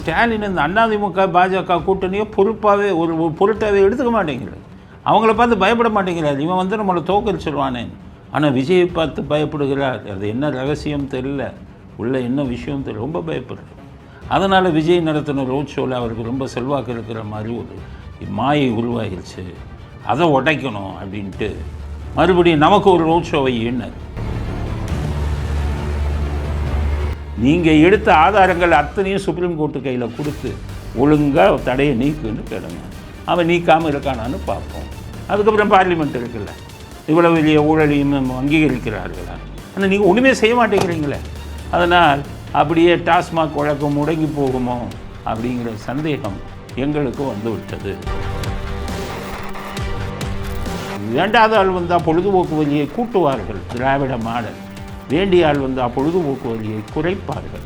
ஸ்டாலின் இந்த அதிமுக பாஜக கூட்டணியை பொறுப்பாகவே ஒரு பொருட்டாகவே எடுத்துக்க மாட்டேங்கிறார். அவங்கள பார்த்து பயப்பட மாட்டேங்கிறார். இவன் வந்து நம்மளை தோக்கடிச்சிடுவானே. ஆனால் விஜயை பார்த்து பயப்படுகிறார். அது என்ன ரகசியம் தெரியல, உள்ள என்ன விஷயம் தெரியல, ரொம்ப பயப்படுறார். அதனால் விஜய் நடத்தின ரோட் ஷோவில் அவருக்கு ரொம்ப செல்வாக்கு இருக்கிற மாதிரி ஒரு மாயை உருவாகிடுச்சு. அதை உடைக்கணும் அப்படின்ட்டு மறுபடியும் நமக்கு ஒரு ரோட் ஷோவை எண்ணார். நீங்கள் எடுத்த ஆதாரங்கள் அத்தனையும் சுப்ரீம் கோர்ட்டு கையில் கொடுத்து ஒழுங்காக தடையை நீக்குன்னு கேளுங்க. அவன் நீக்காமல் இருக்கானான்னு பார்ப்போம். அதுக்கப்புறம் பார்லிமெண்ட் இருக்குல்ல, இவ்வளோ வெளிய ஊழலையும் அங்கீகரிக்கிறார்களா? ஆனால் நீங்கள் ஒன்றுமே செய்ய மாட்டேங்கிறீங்களே. அதனால் அப்படியே டாஸ்மாக் வழக்கம் முடங்கி போகுமோ அப்படிங்கிற சந்தேகம் எங்களுக்கு வந்து விட்டது. வேண்டாத ஆள் வந்தால் பொழுதுபோக்கு வழியை கூட்டுவார்கள் திராவிட மாடல், வேண்டிய ஆள் வந்தால் பொழுதுபோக்கு வழியை குறைப்பார்கள்.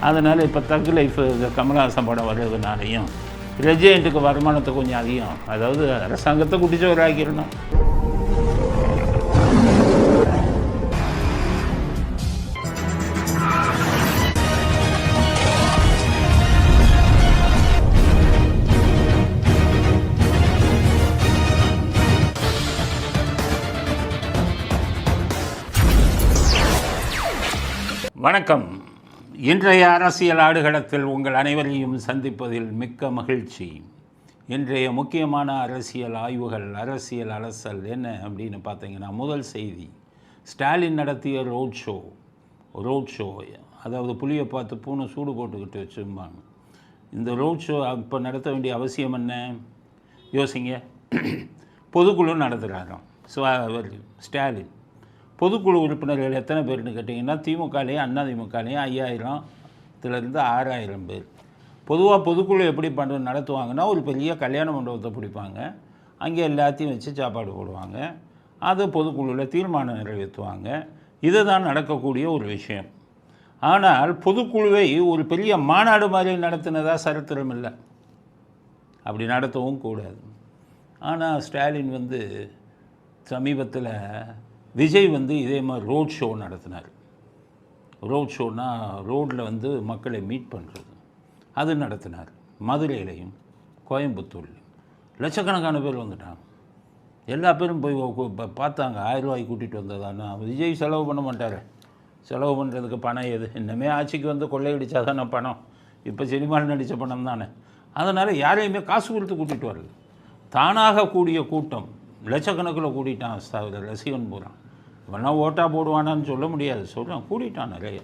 அதனால் இப்போ தக் லைஃப் கமல்ஹாசன் படம் வர்றதுனாலையும் ரெஜெண்ட்டுக்கு வருமானத்தை கொஞ்சம் அதிகம், அதாவது அரசாங்கத்தை குடிச்சவராக்கிடணும். வணக்கம். இன்றைய அரசியல் ஆடுகளத்தில் உங்கள் அனைவரையும் சந்திப்பதில் மிக்க மகிழ்ச்சி. இன்றைய முக்கியமான அரசியல் ஆய்வுகள், அரசியல் அலசல் என்ன அப்படின்னு பார்த்தீங்கன்னா, முதல் செய்தி, ஸ்டாலின் நடத்திய ரோட் ஷோ, அதாவது புளியை பார்த்து பூனை சூடு போட்டுக்கிட்டு வச்சுருப்பாங்க. இந்த ரோட் ஷோ இப்போ நடத்த வேண்டிய அவசியம் என்ன யோசிங்க. பொதுக்குழு நடத்துகிறாராம் ஸ்டாலின். பொதுக்குழு உறுப்பினர்கள் எத்தனை பேர்னு கேட்டிங்கன்னா, திமுகலேயும் அதிமுகலேயும் 5000லேருந்து 6000 பேர். பொதுவாக பொதுக்குழு எப்படி நடத்துவாங்கன்னா, ஒரு பெரிய கல்யாண மண்டபத்தை பிடிப்பாங்க, அங்கே எல்லாத்தையும் வச்சு சாப்பாடு போடுவாங்க, அதை பொதுக்குழுவில் தீர்மானம் நிறைவேற்றுவாங்க. இதுதான் நடக்கக்கூடிய ஒரு விஷயம். ஆனால் பொதுக்குழுவை ஒரு பெரிய மாநாடு மாதிரி நடத்தினதாக சரித்திரம் இல்லை, அப்படி நடத்தவும் கூடாது. ஆனால் ஸ்டாலின் வந்து சமீபத்தில் விஜய் வந்து இதே மாதிரி ரோட் ஷோ நடத்தினார். ரோட் ஷோனா ரோட்டில் வந்து மக்களை மீட் பண்ணுறது, அது நடத்தினார். மதுரையிலையும் கோயம்புத்தூர்லையும் லட்சக்கணக்கான பேர் வந்துட்டாங்க. எல்லா பேரும் போய் பார்த்தாங்க. 1000 ரூபாய்க்கு கூட்டிகிட்டு வந்ததானா? விஜய் செலவு பண்ண மாட்டார். செலவு பண்ணுறதுக்கு பணம் எது? இன்னமே ஆட்சிக்கு வந்து கொள்ளையடிச்சா தானே பணம். இப்போ சினிமாவில் நடித்த பணம் தானே. அதனால் யாரையுமே காசு கொடுத்து கூட்டிகிட்டு வரல. தானாக கூடிய கூட்டம் லட்சக்கணக்கில் கூட்டிட்டான் ரசிகன் பூரான். இவெல்லாம் ஓட்டாக போடுவானான்னு சொல்ல முடியாது, சொல்கிறான், கூட்டிட்டான் நிறைய.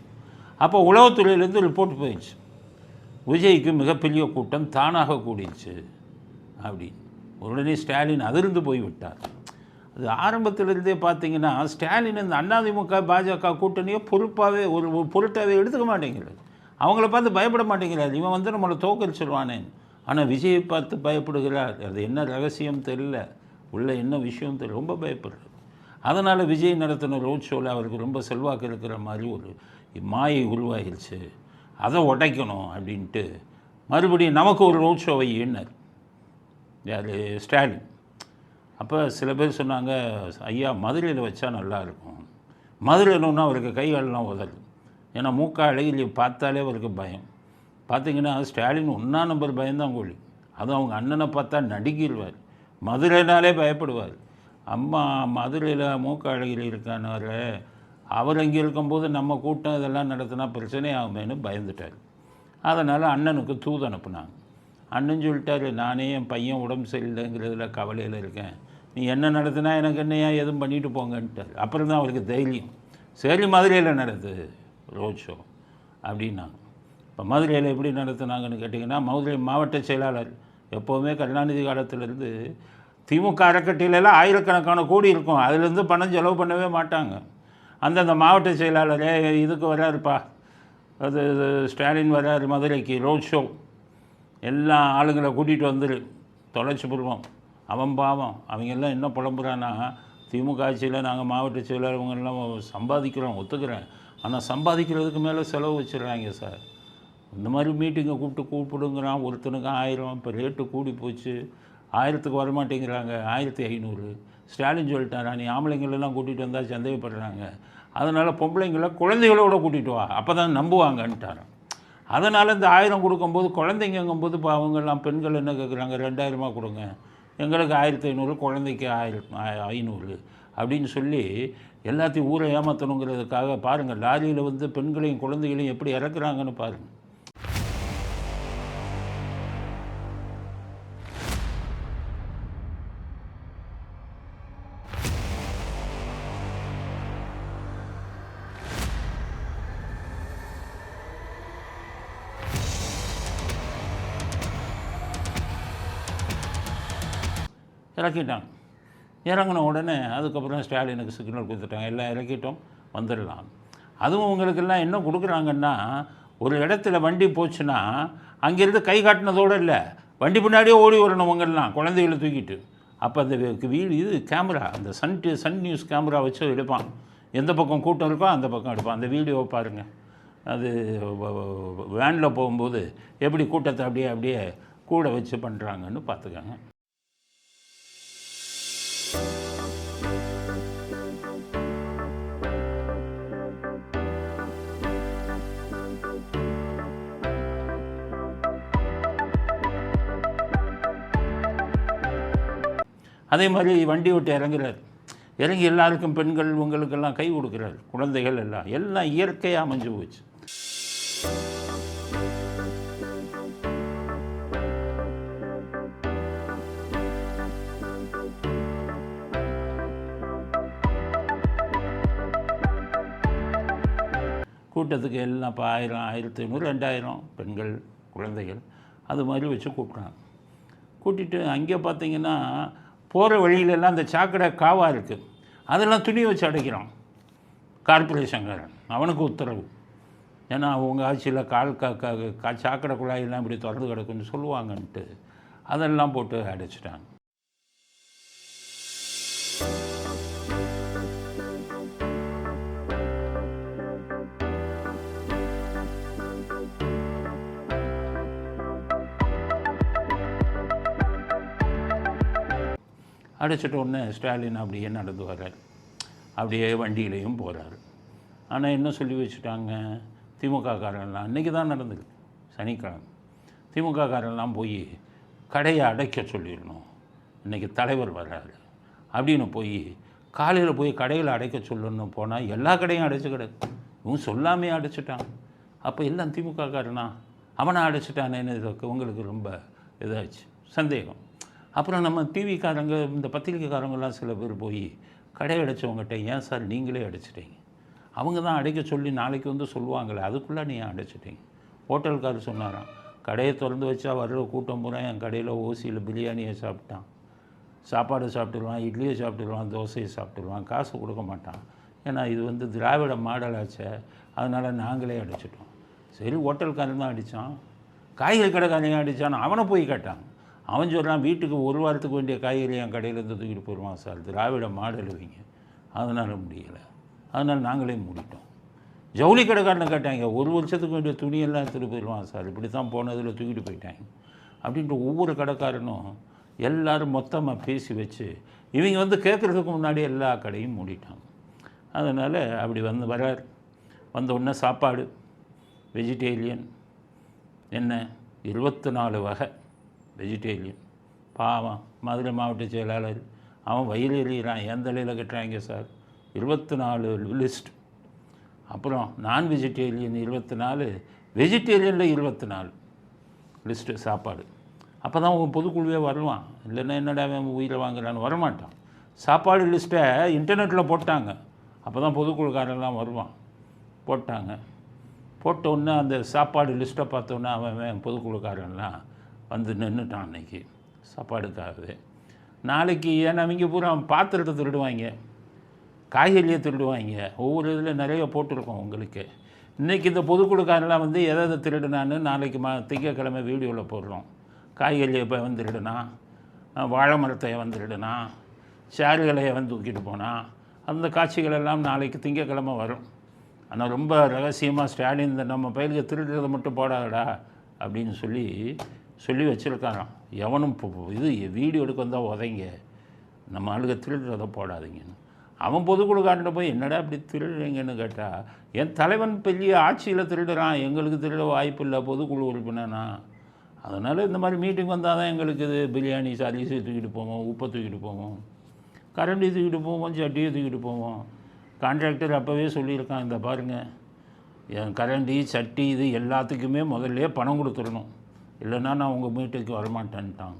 அப்போ உளவுத்துறையிலேருந்து ரிப்போர்ட் போயிடுச்சு, விஜய்க்கு மிகப்பெரிய கூட்டம் தானாக கூடிடுச்சு அப்படின்னு. உடனே ஸ்டாலின் அதிர்ந்து போய்விட்டார். அது ஆரம்பத்திலிருந்தே பார்த்தீங்கன்னா, ஸ்டாலின் இந்த அதிமுக பாஜக கூட்டணியை பொறுப்பாகவே ஒரு பொருட்டாகவே எடுத்துக்க மாட்டேங்கிறார். அவங்கள பார்த்து பயப்பட மாட்டேங்கிறார். இவன் வந்து நம்மளை தோக்கடிச்சிடுவானே. ஆனால் விஜயை பார்த்து பயப்படுகிறார். அது என்ன ரகசியம் தெரியல, உள்ள என்ன விஷயம் தெரியல, ரொம்ப பயப்படுறார். அதனால் விஜய் நடத்தின ரோட் ஷோவில் அவருக்கு ரொம்ப செல்வாக்கு இருக்கிற மாதிரி ஒரு மாயை உருவாகிடுச்சு. அதை உடைக்கணும் அப்படின்ட்டு மறுபடியும் நமக்கு ஒரு ரோட் ஷோவை எண்ணார். யார்? ஸ்டாலின். அப்போ சில பேர் சொன்னாங்க, ஐயா மதுரையில் வச்சா நல்லாயிருக்கும். மதுரையிலன்னா அவருக்கு கைகாலெலாம் உதறது. ஏன்னா அழகிரி பார்த்தாலே அவருக்கு பயம். பார்த்திங்கன்னா ஸ்டாலின் 1ஆம் நம்பர் பயந்தான் கோழி. அதுவும் அவங்க அண்ணனை பார்த்தா நடுங்கிடுவார். மதுரைனாலே பயப்படுவார். அம்மா மதுரையில் அழகிரி இருக்கானார், அவர் அங்கே இருக்கும்போது நம்ம கூட்டம் இதெல்லாம் நடத்தினா பிரச்சனை ஆகுமேனு பயந்துட்டார். அதனால் அண்ணனுக்கு தூது அனுப்புனாங்க. அண்ணன் சொல்லிட்டாரு, நானே என் பையன் உடம்பு சரியில்லைங்கிறதுல கவலையில் இருக்கேன், நீ என்ன நடத்தினா எனக்கு என்னையா எதுவும் பண்ணிட்டு போங்கன்ட்டார். அப்புறம் தான் அவருக்கு தைரியம், சரி மதுரையில் நடத்து ரோட் ஷோ அப்படின்னாங்க. இப்போ மதுரையில் எப்படி நடத்துனாங்கன்னு கேட்டிங்கன்னா, மதுரை மாவட்ட செயலாளர், எப்போவுமே கருணாநிதி காலத்திலேருந்து திமுக அறக்கட்டையிலெல்லாம் ஆயிரக்கணக்கான கோடி இருக்கும், அதுலேருந்து பணம் செலவு பண்ணவே மாட்டாங்க. அந்தந்த மாவட்ட செயலாளரே இதுக்கு வர்றாருப்பா, அது ஸ்டாலின் வர்றாரு மதுரைக்கு ரோட் ஷோ, எல்லா ஆளுங்களை கூட்டிகிட்டு வந்துரு, தொலைச்சி போடுவோம். அவன் பாவம், அவங்கெல்லாம் என்ன புலம்புறான்னா, திமுக ஆட்சியில் நாங்கள் மாவட்ட செயலாளர்களெல்லாம் சம்பாதிக்கிறோம், ஒத்துக்கிறேன், ஆனால் சம்பாதிக்கிறதுக்கு மேலே செலவு வச்சுருக்காங்க சார். இந்த மாதிரி மீட்டிங்கை கூப்பிடுங்கிறான், ஒருத்தனுக்கு 1000, இப்போ ரேட்டு கூடி போச்சு, 1000க்கு வரமாட்டேங்கிறாங்க, 1500. ஸ்டாலின் சொல்லிட்டாரா, நீ ஆம்பளைங்களெல்லாம் கூட்டிகிட்டு வந்தால் சந்தேகப்படுறாங்க, அதனால் பொம்பளைங்கள குழந்தைகளோட கூட்டிகிட்டு வா, அப்போ தான் நம்புவாங்கன்ட்டாரான். அதனால் இந்த 1000 கொடுக்கும்போது குழந்தைங்கங்கும்போது இப்போ அவங்கெல்லாம் பெண்கள் என்ன கேட்குறாங்க, 2000 கொடுங்க, எங்களுக்கு 1500, குழந்தைக்கு 500 அப்படின்னு சொல்லி எல்லாத்தையும் ஊரை ஏமாற்றணுங்கிறதுக்காக பாருங்கள், லாரியில் வந்து பெண்களையும் குழந்தைகளையும் எப்படி இறக்குறாங்கன்னு பாருங்கள். இறக்கிட்டாங்க. இறங்கின உடனே அதுக்கப்புறம் ஸ்டாலினுக்கு சிக்னல் கொடுத்துட்டாங்க, எல்லாம் இறக்கிட்டோம், வந்துடலாம். அதுவும் உங்களுக்கெல்லாம் என்ன கொடுக்குறாங்கன்னா, ஒரு இடத்துல வண்டி போச்சுன்னா அங்கேருந்து கை காட்டினதோடு இல்லை, வண்டி பின்னாடியே ஓடி வரணும் அவங்கெல்லாம் குழந்தைகளை தூக்கிட்டு. அப்போ அந்த இது கேமரா, அந்த சன் நியூஸ் கேமரா வச்சு எடுப்பான், எந்த பக்கம் கூட்டம் இருக்கோ அந்த பக்கம் எடுப்பான். அந்த வீடியோவை பாருங்கள். அது வேனில் போகும்போது எப்படி கூட்டத்தை அப்படியே கூட வச்சு பண்ணுறாங்கன்னு பார்த்துக்கோங்க. அதே மாதிரி வண்டி விட்டு இறங்குறார், இறங்கி எல்லாருக்கும் பெண்கள் உங்களுக்கெல்லாம் கை கொடுக்குறாரு, குழந்தைகள் எல்லாம் இயற்கையாக அமைஞ்சு போச்சு. கூட்டத்துக்கு எல்லாம் இப்போ 1000, 1500, 2000 பெண்கள் குழந்தைகள் அது மாதிரி வச்சு கூப்பிட்றாங்க. கூட்டிகிட்டு அங்கே பார்த்தீங்கன்னா போகிற வழியிலெல்லாம் அந்த சாக்கடை காவா இருக்குது, அதெல்லாம் துணி வச்சு அடைக்கிறான் கார்பரேஷன்காரன். அவனுக்கு உத்தரவு, ஏன்னா அவங்க ஆட்சியில் சாக்கடை குழாயெல்லாம் இப்படி திறந்து கிடக்குன்னு சொல்லுவாங்கன்ட்டு அதெல்லாம் போட்டு அடைச்சிட்டாங்க. அடைச்சிட்ட உடனே ஸ்டாலின் அப்படியே நடந்து வர்றார், அப்படியே வண்டியிலையும் போகிறாரு. ஆனால் என்ன சொல்லி வச்சுட்டாங்க, திமுககாரெல்லாம் அன்றைக்கி தான் நடந்தது, சனிக்கிழமை. திமுககாரெல்லாம் போய் கடையை அடைக்க சொல்லிடணும், இன்றைக்கி தலைவர் வர்றாரு அப்படின்னு போய் காலையில் போய் கடையில் அடைக்க சொல்லணும் போனால் எல்லா கடையும் அடைச்சி கிடக்கு. இவங்க சொல்லாமே அடைச்சிட்டான். அப்போ எல்லாம் திமுககாரனா அவனை அடைச்சிட்டானேன்னு உங்களுக்கு ரொம்ப இதாச்சு சந்தேகம். அப்புறம் நம்ம டிவிக்காரங்க இந்த பத்திரிக்கைக்காரங்கெல்லாம் சில பேர் போய் கடை அடைச்சவங்ககிட்ட, ஏன் சார் நீங்களே அடைச்சிட்டீங்க, அவங்க தான் அடைக்க சொல்லி நாளைக்கு வந்து சொல்லுவாங்களே, அதுக்குள்ளே நீ அடைச்சிட்டீங்க. ஹோட்டல்காரர் சொன்னாராம், கடையை திறந்து வச்சா வர்ற கூட்டம் பூரா என் கடையில் ஓசியில் பிரியாணியை சாப்பிட்டான், சாப்பாடு சாப்பிட்டுருவான், இட்லியை சாப்பிட்டுருவான், தோசையை சாப்பிட்டுருவான், காசு கொடுக்க மாட்டான். ஏன்னா இது வந்து திராவிட மாடலாச்சே, அதனால் நாங்களே அடிச்சிட்டோம். சரி, ஹோட்டல்காரன் தான் அடித்தான், காய்கறி கடைக்காரையும் அடித்தான். அவனை போய் கேட்டான், அவன் சொல்கிறான், வீட்டுக்கு ஒரு வாரத்துக்கு வேண்டிய காய்கறி என் கடையிலேருந்து தூக்கிட்டு போயிடுவான் சார், திராவிட மாடல் வைங்க, அதனால் முடியலை, அதனால் நாங்களே மூடிட்டோம். ஜவுளி கடைக்காரனை கேட்டாங்க, ஒரு வருஷத்துக்கு வேண்டிய துணியெல்லாம் எடுத்துகிட்டு போயிடுவான் சார், இப்படி தான் போனதில் தூக்கிட்டு போயிட்டாங்க அப்படின்ட்டு ஒவ்வொரு கடைக்காரனும் எல்லோரும் மொத்தமாக பேசி வச்சு இவங்க வந்து கேட்குறதுக்கு முன்னாடி எல்லா கடையும் மூடிட்டாங்க. அதனால் அப்படி வரார். வந்த உடனே சாப்பாடு வெஜிடேரியன் என்ன 24 வகை வெஜிடேரியன். பாவம் மதுரை மாவட்ட செயலாளர் அவன் வயிறு எறிகிறான், எந்த தலையில் கட்டுறாங்க சார், 24 லிஸ்ட். அப்புறம் நான் வெஜிடேரியன் 24, வெஜிடேரியனில் 24 லிஸ்ட்டு சாப்பாடு. அப்போ தான் உங்கள் பொதுக்குழுவே வருவான், இல்லைன்னா என்னடா உயிரை வாங்குறான்னு வரமாட்டான். சாப்பாடு லிஸ்ட்டை இன்டர்நெட்டில் போட்டாங்க, அப்போ தான் பொதுக்குழுக்காரெல்லாம் வருவான். போட்டாங்க. போட்ட உடனே அந்த சாப்பாடு லிஸ்ட்டை பார்த்தோன்னே அவன் பொதுக்குழுக்காரன்லாம் வந்து நின்றுட்டான் அன்றைக்கி சாப்பாடுக்காகவே. நாளைக்கு ஏன்னா அவங்க பூரா பாத்திரத்தை திருடுவாங்க, காய்கறியை திருடுவாங்க, ஒவ்வொரு இதில் நிறைய போட்டிருக்கோம் உங்களுக்கு. இன்றைக்கி இந்த பொதுக்குழுக்காரெல்லாம் வந்து எதை திருடுனான்னு நாளைக்கு திங்கக்கிழமை வீடியோவில் போடுறோம். காய்கறியை இப்போ வந்துடுனா, வாழை மரத்தை வந்துடுனா, சேறுகளையை வந்து தூக்கிட்டு போனால், அந்த காட்சிகளெல்லாம் நாளைக்கு திங்கக்கிழமை வரும். ஆனால் ரொம்ப ரகசியமாக ஸ்டாலின் இந்த நம்ம பயிலுக்கு திருடுறதை மட்டும் போடாதடா அப்படின்னு சொல்லி வச்சுருக்காராம். எவனும் இது வீடியோ எடுக்க வந்தால் உதைங்க, நம்ம ஆளுக திருடுறதை போடாதீங்கன்னு. அவன் பொதுக்குழுக்காரன்ட்ட போய் என்னடா இப்படி திருடுறீங்கன்னு கேட்டால், என் தலைவன் பெரிய ஆட்சியில் திருடுறான், எங்களுக்கு திருட வாய்ப்பு இல்லை பொதுக்குழு உறுப்பினர்னா. அதனால் இந்த மாதிரி மீட்டிங் வந்தால் தான் எங்களுக்கு இது பிரியாணி அரிசி தூக்கிட்டு போவோம், உப்பை தூக்கிட்டு போவோம், கரண்டி தூக்கிட்டு போவோம், சட்டியை தூக்கிட்டு போவோம். கான்ட்ராக்டர் அப்போவே சொல்லியிருக்கான், இந்த பாருங்கள் என் கரண்டி சட்டி இது எல்லாத்துக்குமே முதல்ல பணம் கொடுத்துடணும், இல்லைன்னா நான் உங்கள் மீட்டுக்கு வரமாட்டேன்ட்டான்.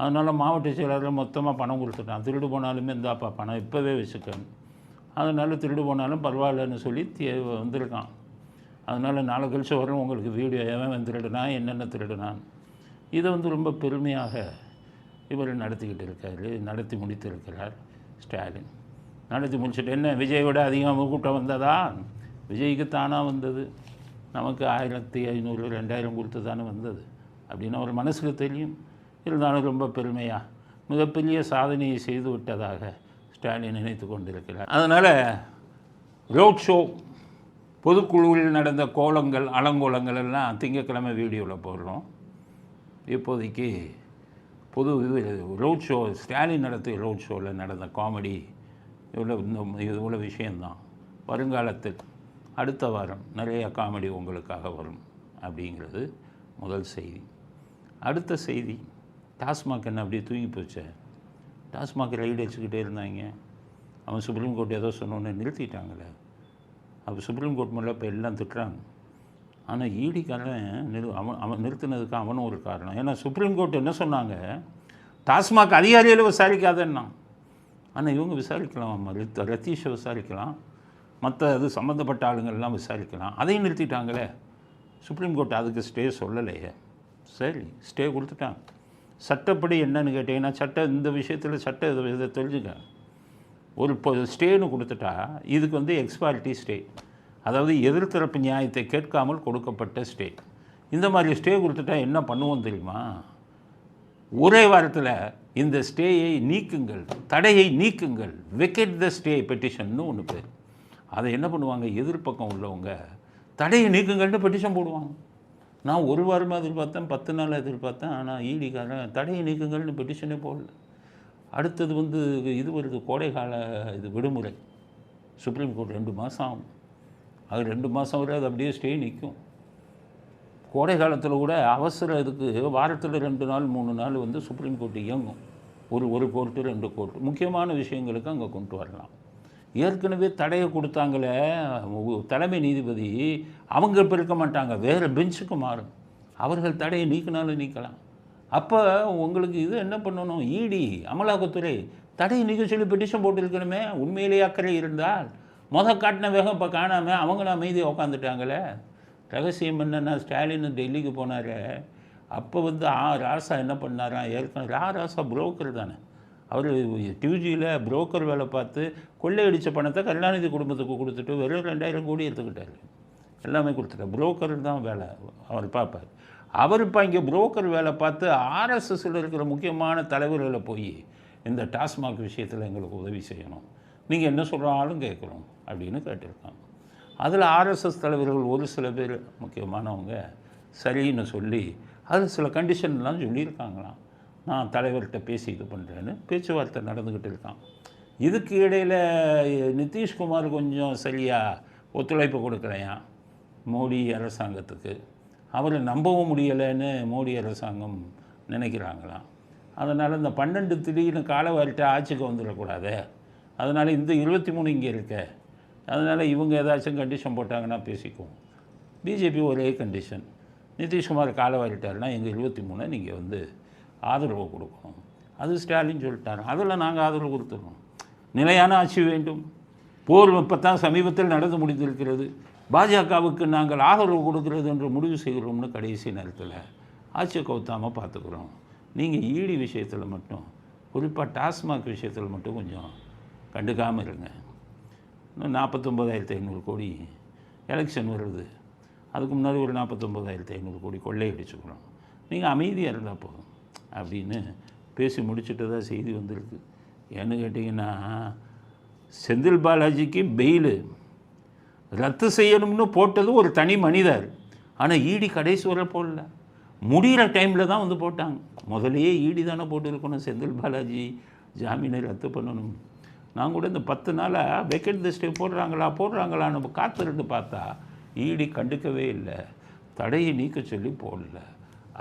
அதனால் மாவட்ட செயலாளர் மொத்தமாக பணம் கொடுத்துட்டான். திருடு போனாலுமே இந்தாப்பா பணம் இப்போவே வச்சுக்கணும், அதனால் திருடு போனாலும் பரவாயில்லன்னு சொல்லி வந்திருக்கான். அதனால் நாளை கழிச்சு வரும் உங்களுக்கு வீடியோ எவன் திருடுனான் என்னென்ன திருடுனான். இதை ரொம்ப பெருமையாக இவர் நடத்திக்கிட்டு இருக்கார், நடத்தி முடித்திருக்கிறார் ஸ்டாலின். நடத்தி முடிச்சுட்டு என்ன விஜயை விட அதிகமாக கூட்டம் வந்ததா? விஜய்க்கு தானாக வந்தது, நமக்கு 1500 2000 கொடுத்து தானே வந்தது அப்படின்னு அவர் மனசுக்கு தெரியும். இருந்தாலும் ரொம்ப பெருமையாக மிகப்பெரிய சாதனையை செய்து விட்டதாக ஸ்டாலின் நினைத்து கொண்டிருக்கிறார். அதனால் ரோட் ஷோ பொதுக்குழுவில் நடந்த கோலங்கள் அலங்கோலங்கள் எல்லாம் திங்கட்கிழமை வீடியோவில் போடுறோம். இப்போதைக்கு ரோட் ஷோ ஸ்டாலின் நடத்திய ரோட் ஷோவில் நடந்த காமெடி இவ்வளோ விஷயந்தான். வருங்காலத்தில் அடுத்த வாரம் நிறைய காமெடி உங்களுக்காக வரும் அப்படிங்கிறது முதல் செய்தி. அடுத்த செய்தி, டாஸ்மாக் என்ன அப்படியே தூங்கி போச்சே. டாஸ்மாக் ரைடு வச்சுக்கிட்டே இருந்தாங்க, அவன் சுப்ரீம் கோர்ட் ஏதோ சொன்னோன்னே நிறுத்திட்டாங்களே. அப்போ சுப்ரீம் கோர்ட் மேலே இப்போ எல்லாம் திட்டுறாங்க. ஆனால் ஈடிக்காரன் அவன் நிறுத்தினதுக்கு அவனும் ஒரு காரணம். ஏன்னா சுப்ரீம் கோர்ட் என்ன சொன்னாங்க, டாஸ்மாக் அதிகாரிகளை விசாரிக்காதன்னா. ஆனால் இவங்க விசாரிக்கலாம், ரத்தீஷை விசாரிக்கலாம், மற்ற அது சம்மந்தப்பட்ட ஆளுங்கள்லாம் விசாரிக்கலாம். அதையும் நிறுத்திட்டாங்களே. சுப்ரீம் கோர்ட் அதுக்கு ஸ்டே சொல்லலையே. சரி, ஸ்டே கொடுத்துட்டாங்க. சட்டப்படி என்னன்னு கேட்டிங்கன்னா, இந்த விஷயத்தில் இதை தெரிஞ்சுக்க. இப்போ ஸ்டேன்னு கொடுத்துட்டா இதுக்கு எக்ஸ்பாரிட்டி ஸ்டே, அதாவது எதிர்த்தரப்பு நியாயத்தை கேட்காமல் கொடுக்கப்பட்ட ஸ்டே. இந்த மாதிரி ஸ்டே கொடுத்துட்டா என்ன பண்ணுவோம் தெரியுமா? ஒரே வாரத்தில் இந்த ஸ்டேயை நீக்குங்கள், தடையை நீக்குங்கள், வெக்கேட் த ஸ்டே பெட்டிஷன்னு ஒன்று பேர். அதை என்ன பண்ணுவாங்க, எதிர்ப்பக்கம் உள்ளவங்க தடையை நீக்குங்கள்னு பெட்டிஷன் போடுவாங்க. நான் ஒரு வாரமாக எதிர்பார்த்தேன், 10 நாள் எதிர்பார்த்தேன். ஆனால் ஈடிக்காரன் தடையை நீக்குங்கள்னு பெட்டிஷனே போடல. அடுத்தது இது வருது, கோடைக்கால விடுமுறை. சுப்ரீம் கோர்ட் 2 மாதம் ஆகும். அது 2 மாதம் வரை அது அப்படியே ஸ்டே நிற்கும். கோடை காலத்தில் கூட அவசர இதுக்கு வாரத்தில் 2 நாள் 3 நாள் சுப்ரீம் கோர்ட் இயங்கும். ஒரு கோர்ட்டு 2 கோர்ட்டு முக்கியமான விஷயங்களுக்கு அங்கே கொண்டு வரலாம். ஏற்கனவே தடையை கொடுத்தாங்களே தலைமை நீதிபதி, அவங்க இப்போ இருக்க மாட்டாங்க, வேறு பெஞ்சுக்கு மாறும். அவர்கள் தடையை நீக்கினாலும் நீக்கலாம். அப்போ உங்களுக்கு இது என்ன பண்ணணும், இடி அமலாக்கத்துறை தடையை நீக்க சொல்லி பெட்டிஷன் போட்டிருக்கணுமே. உண்மையிலேயே அக்கறை இருந்தால் காட்டின வேகம் இப்போ காணாமல் அவங்களும் அமைதியாக உட்காந்துட்டாங்களே. ரகசியம் என்னென்னா, ஸ்டாலின் டெல்லிக்கு போனார். அப்போ ராசா என்ன பண்ணாராம், ஏற்கனவே ராசா புரோக்கர் தானே. அவர் டியூஜியில் புரோக்கர் வேலை பார்த்து கொள்ளையடித்த பணத்தை கருணாநிதி குடும்பத்துக்கு கொடுத்துட்டு வெறும் 2000 கோடி எடுத்துக்கிட்டார். எல்லாமே கொடுத்துட்டார். புரோக்கர் தான் வேலை அவர் பார்ப்பார். அவர் இப்போ இங்கே புரோக்கர் வேலை பார்த்து ஆர்எஸ்எஸில் இருக்கிற முக்கியமான தலைவர்களை போய் இந்த டாஸ்மாக் விஷயத்தில் எங்களுக்கு உதவி செய்யணும், நீங்கள் என்ன சொல்கிறாலும் கேட்குறோம் அப்படின்னு கேட்டிருக்காங்க. அதில் ஆர்எஸ்எஸ் தலைவர்கள் ஒரு சில பேர் முக்கியமானவங்க சரின்னு சொல்லி அதில் சில கண்டிஷன்லாம் சொல்லியிருக்காங்களாம். நான் தலைவர்கிட்ட பேசி இது பண்ணுறேன்னு பேச்சுவார்த்தை நடந்துக்கிட்டு இருக்கான். இதுக்கு இடையில் நிதிஷ்குமார் கொஞ்சம் சரியாக ஒத்துழைப்பு கொடுக்கலையா மோடி அரசாங்கத்துக்கு. அவரை நம்பவும் முடியலைன்னு மோடி அரசாங்கம் நினைக்கிறாங்களாம். அதனால் இந்த 12 திடீர்னு காலவாரிட்ட ஆட்சிக்கு வந்துடக்கூடாது, அதனால் இந்த 23 இங்கே இருக்க, அதனால் இவங்க ஏதாச்சும் கண்டிஷன் போட்டாங்கன்னா பேசிக்குவோம். பிஜேபி ஒரே கண்டிஷன், நிதிஷ்குமார் காலவாரிட்டாருன்னா எங்கள் 23 நீங்கள் ஆதரவு கொடுக்கணும். அது ஸ்டாலின் சொல்லிட்டார். அதில் நாங்கள் ஆதரவு கொடுத்துருவோம். நிலையான ஆட்சி வேண்டும். போர் இப்போ தான் சமீபத்தில் நடந்து முடிந்திருக்கிறது. பாஜகவுக்கு நாங்கள் ஆதரவு கொடுக்கிறது என்று முடிவு செய்கிறோம்னு கடைசி நேரத்தில் ஆட்சியை கவுத்தாமல் பார்த்துக்குறோம். நீங்கள் ஈடி விஷயத்தில் மட்டும், குறிப்பாக டாஸ்மாக் விஷயத்தில் மட்டும் கொஞ்சம் கண்டுக்காமல் இருங்க. இன்னும் 49,500 கோடி எலெக்ஷன் வருது, அதுக்கு முன்னாடி ஒரு 49,500 கோடி கொள்ளையடிச்சுக்கிறோம், நீங்கள் அமைதியாக இருந்தால் போதும் அப்படின்னு பேசி முடிச்சுட்டு தான் செய்தி வந்திருக்கு. ஏன்னு கேட்டிங்கன்னா, செந்தில் பாலாஜிக்கு பெயிலு ரத்து செய்யணும்னு போட்டது ஒரு தனி மனிதர். ஆனால் ஈடி கடைசி வரை போடல, முடிகிற டைமில் தான் போட்டாங்க. முதலையே ஈடி தானே போட்டுருக்கணும், செந்தில் பாலாஜி ஜாமீனை ரத்து பண்ணணும். நான் கூட இந்த 10 நாளாக வெக்கெட் லிஸ்ட்டு போடுறாங்களான்னு காத்திருந்து பார்த்தா ஈடி கண்டுக்கவே இல்லை, தடையை நீக்க சொல்லி போடல.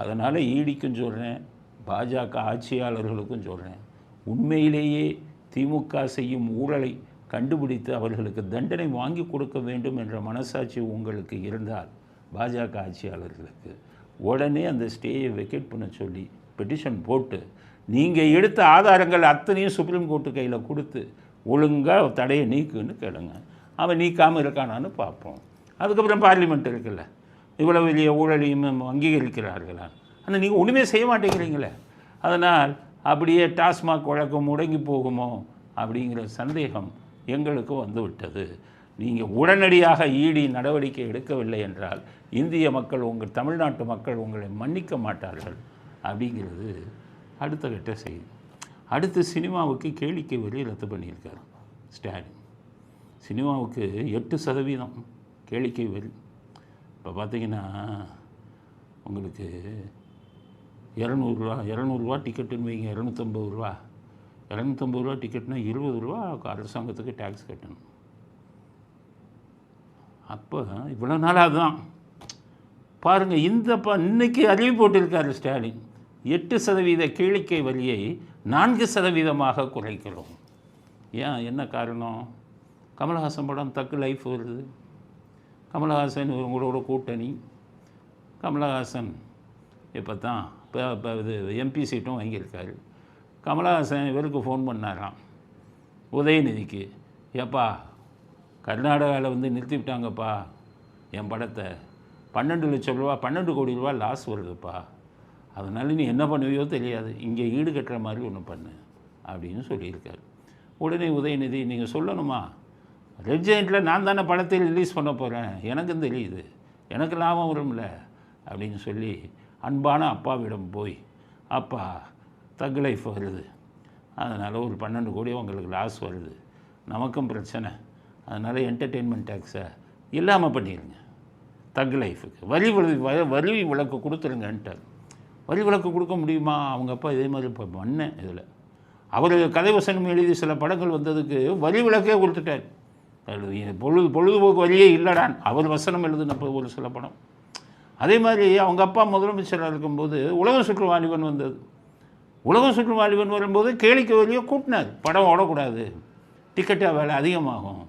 அதனால் ஈடிக்கும் சொல்கிறேன், பாஜக ஆட்சியாளர்களுக்கும் சொல்கிறேன், உண்மையிலேயே திமுக செய்யும் ஊழலை கண்டுபிடித்து அவர்களுக்கு தண்டனை வாங்கி கொடுக்க வேண்டும் என்ற மனசாட்சி உங்களுக்கு இருந்தால் பாஜக ஆட்சியாளர்களுக்கு உடனே அந்த ஸ்டேயை வெக்கேட் பண்ண சொல்லி பெட்டிஷன் போட்டு நீங்கள் எடுத்த ஆதாரங்கள் அத்தனையும் சுப்ரீம் கோர்ட்டு கையில் கொடுத்து ஒழுங்காக தடையை நீக்குன்னு கேளுங்க. அவன் நீக்காமல் இருக்கானான்னு பார்ப்போம். அதுக்கப்புறம் பார்லிமெண்ட் இருக்குல்ல, இவ்வளோ வெளிய ஊழலையும் அங்கீகரிக்கிறார்களா? ஆனால் நீங்கள் ஒன்றுமே செய்ய மாட்டேங்கிறீங்களே. அதனால் அப்படியே டாஸ்மாக் வழக்கம் முடங்கி போகுமோ அப்படிங்கிற சந்தேகம் எங்களுக்கு வந்துவிட்டது. நீங்கள் உடனடியாக ஈடி நடவடிக்கை எடுக்கவில்லை என்றால் இந்திய மக்கள், உங்கள் தமிழ்நாட்டு மக்கள் உங்களை மன்னிக்க மாட்டார்கள் அப்படிங்கிறது அடுத்த கட்ட செய்தி. அடுத்து சினிமாவுக்கு கேளிக்கை வரி ரத்து பண்ணியிருக்காரு ஸ்டாலின். சினிமாவுக்கு 8% கேளிக்கை வரி. இப்போ பார்த்தீங்கன்னா உங்களுக்கு 200 ரூபா டிக்கெட்டுன்னு வைங்க, 250 ரூபா. 250 ரூபா டிக்கெட்னா 20 ரூபா அரசாங்கத்துக்கு டேக்ஸ் கட்டணும். அப்போ இவ்வளோ நாளாக தான் பாருங்கள், இன்னைக்கு அறிவு போட்டிருக்காரு ஸ்டாலின், 8% கேளிக்கை வரியை 4% குறைக்கிறோம். ஏன், என்ன காரணம்? கமலஹாசன் படம் தக்கு லைஃப் வருது. கமலஹாசன் இவங்களோட கூட்டணி. கமலஹாசன் இப்போ தான் இப்போ இது எம்பி சீட்டும் வாங்கியிருக்காரு. கமலஹாசன் இவருக்கு ஃபோன் பண்ணாராம், உதயநிதிக்கு, ஏப்பா கர்நாடகாவில் நிறுத்திவிட்டாங்கப்பா என் படத்தை, 12 லட்சம் ரூபா 12 கோடி ரூபா லாஸ் வருதுப்பா, அதனால் நீ என்ன பண்ணுவியோ தெரியாது, இங்கே ஈடு கட்டுற மாதிரி ஒன்று பண்ணு அப்படின்னு சொல்லியிருக்காரு. உடனே உதயநிதி, நீங்கள் சொல்லணுமா, ரெட் ஜெயண்ட்டில் நான் தானே படத்தை ரிலீஸ் பண்ண போகிறேன், எனக்கும் தெரியுது, எனக்கு லாபம் வரும்ல அப்படின்னு சொல்லி அன்பான அப்பாவிடம் போய், அப்பா தக் லைஃப் வருது, அதனால் ஒரு 12 கோடி உங்களுக்கு லாஸ் வருது, நமக்கும் பிரச்சனை, அதனால் என்டர்டெயின்மெண்ட் டேக்ஸை இல்லாமல் பண்ணிடுங்க, தக் லைஃபுக்கு வரி விலக்கு கொடுத்துருங்கன்ட்டார். வரி விலக்கு கொடுக்க முடியுமா? அவங்க அப்பா இதே மாதிரி இப்போ பண்ணேன் இதில் அவர் கதை வசனம் எழுதி சில படங்கள் வந்ததுக்கு வரி விலக்கே கொடுத்துட்டார். பொழுதுபோக்கு வரியே இல்லைடான் அவர் வசனம் எழுதுனப்போ ஒரு சில படம். அதே மாதிரி அவங்க அப்பா முதலமைச்சராக இருக்கும்போது உலக சுற்று வாலிபன் வந்தது. உலக சுற்று வாலிபன் வரும்போது கேளிக்கை வரியை கூட்டினார், படம் ஓடக்கூடாது, டிக்கெட்டாக வேலை அதிகமாகும்,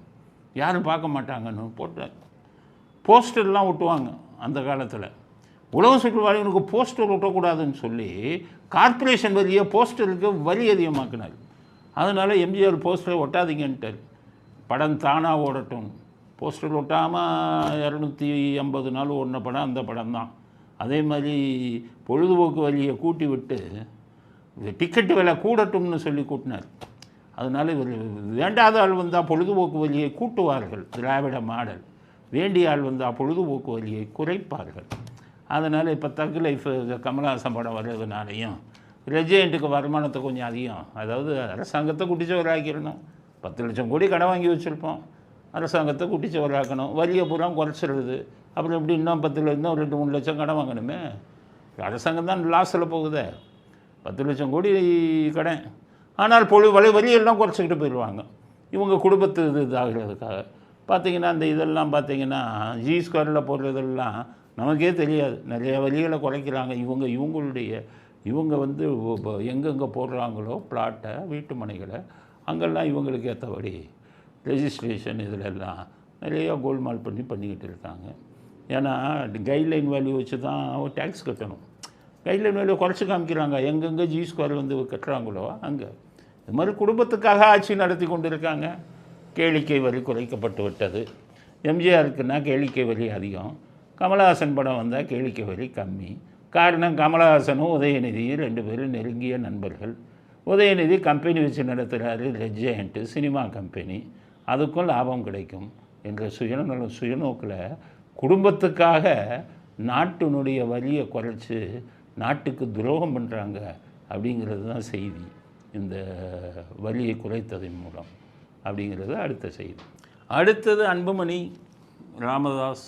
யாரும் பார்க்க மாட்டாங்கன்னு போட்டார். போஸ்டர்லாம் ஒட்டுவாங்க அந்த காலத்தில். உலக சுற்று வாலிபனுக்கு போஸ்டர் ஒட்டக்கூடாதுன்னு சொல்லி கார்ப்பரேஷன் வரியை போஸ்டருக்கு வரி அதிகமாக்கினார். அதனால் எம்ஜிஆர் போஸ்டரை ஒட்டாதீங்கன்ட்டார், படம் தானாக ஓடட்டும். போஸ்டர் ஒட்டாமல் 250 நாள் ஓடின படம் அந்த படம் தான். அதே மாதிரி பொழுதுபோக்கு வரியை கூட்டி விட்டு டிக்கெட்டு விலை கூடட்டும்னு சொல்லி கூட்டினார். அதனால் இவர் வேண்டாத ஆள் வந்தால் பொழுதுபோக்கு வரியை கூட்டுவார்கள், திராவிட மாடல். வேண்டிய ஆள் வந்தால் பொழுதுபோக்கு வரியை குறைப்பார்கள். அதனால் இப்போ தக் லைஃப் கமலஹாசன் படம் வர்றதுனாலையும் ரெஜெயண்ட்டுக்கு வருமானத்தை கொஞ்சம் அதிகம், அதாவது அரசாங்கத்தை குட்டிச்சவராக்கிடணும். 10 லட்சம் கோடி கடன் வாங்கி வச்சுருப்போம், அரசாங்கத்தை குட்டிச்சவராக்கணும், வரியை பூரா குறைச்சிடுறது. அப்புறம் எப்படி இன்னும் 2 3 லட்சம் கடன் வாங்கணுமே, அரசாங்கம் தான் லாஸில் போகுதே, 10 லட்சம் கோடி கடன். ஆனால் வரியெல்லாம் குறைச்சிக்கிட்டு போயிடுவாங்க இவங்க குடும்பத்து இதாகிறதுக்காக. பார்த்திங்கன்னா அந்த இதெல்லாம் பார்த்திங்கன்னா G2 போடுறதெல்லாம் நமக்கே தெரியாது, நிறைய வரிகளை குறைக்கிறாங்க இவங்க எங்கெங்கே போடுறாங்களோ பிளாட்டை, வீட்டு மனைகளை, அங்கெல்லாம் இவங்களுக்கு ஏற்றபடி ரெஜிஸ்ட்ரேஷன் இதிலெல்லாம் நிறையா கோல்மால் பண்ணிக்கிட்டு இருக்காங்க. ஏன்னா கைட்லைன் வேல்யூ வச்சு தான் டேக்ஸ் கட்டணும். கைட்லைன் வேல்யூ குறைச்சி காமிக்கிறாங்க, எங்கெங்கே G2 கட்டுறாங்களோ அங்கே. இது மாதிரி குடும்பத்துக்காக ஆட்சி நடத்தி கொண்டு இருக்காங்க. கேளிக்கை வரி குறைக்கப்பட்டு விட்டது. எம்ஜிஆருக்குன்னா கேளிக்கை வரி அதிகம், கமலஹாசன் படம் வந்தால் கேளிக்கை வரி கம்மி. காரணம், கமலஹாசனும் உதயநிதியும் 2 பேரும் நெருங்கிய நண்பர்கள். உதயநிதி கம்பெனி வச்சு நடத்துகிறாரு, ரெட் ஜெயண்ட் சினிமா கம்பெனி, அதுக்கும் லாபம் கிடைக்கும் என்ற சுயநோக்கில் குடும்பத்துக்காக நாட்டினுடைய வரியை குறைச்சி நாட்டுக்கு துரோகம் பண்ணுறாங்க அப்படிங்கிறது தான் செய்தி. இந்த வரியை குறைத்ததன் மூலம் அப்படிங்கிறது அடுத்த செய்தி. அடுத்தது அன்புமணி ராமதாஸ்,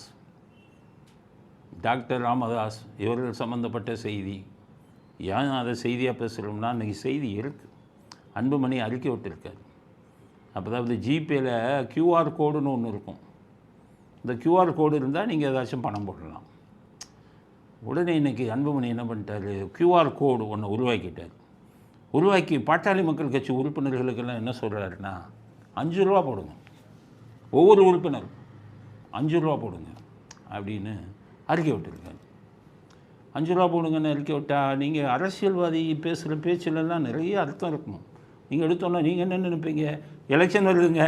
டாக்டர் ராமதாஸ் இவர்கள் சம்மந்தப்பட்ட செய்தி. ஏன் அதை செய்தியாக பேசுகிறோம்னா, இன்றைக்கி செய்தி இருக்குது. அன்புமணி அறிக்கை விட்டிருக்கார். அதாவது ஜிபேயில் கியூஆர் கோடுன்னு ஒன்று இருக்கும். இந்த கியூஆர் கோடு இருந்தால் நீங்கள் ஏதாச்சும் பணம் போடலாம். உடனே இன்றைக்கி அன்புமணி என்ன பண்ணிட்டார், கியூஆர் கோடு ஒன்று உருவாக்கிட்டார். உருவாக்கி பாட்டாளி மக்கள் கட்சி உறுப்பினர்களுக்கெல்லாம் என்ன சொல்கிறாருன்னா, 5 ரூபா போடுங்க, ஒவ்வொரு உறுப்பினரும் 5 ரூபா போடுங்க அப்படின்னு அறிக்கை விட்டுருக்காரு. 5 ரூபா போடுங்கன்னு அறிக்கை விட்டால் நீங்கள் அரசியல்வாதி பேசுகிற பேச்சிலெல்லாம் நிறைய அர்த்தம் இருக்கணும். நீங்கள் எடுத்தோன்னா நீங்கள் என்ன நினைப்பீங்க, எலெக்ஷன் வருதுங்க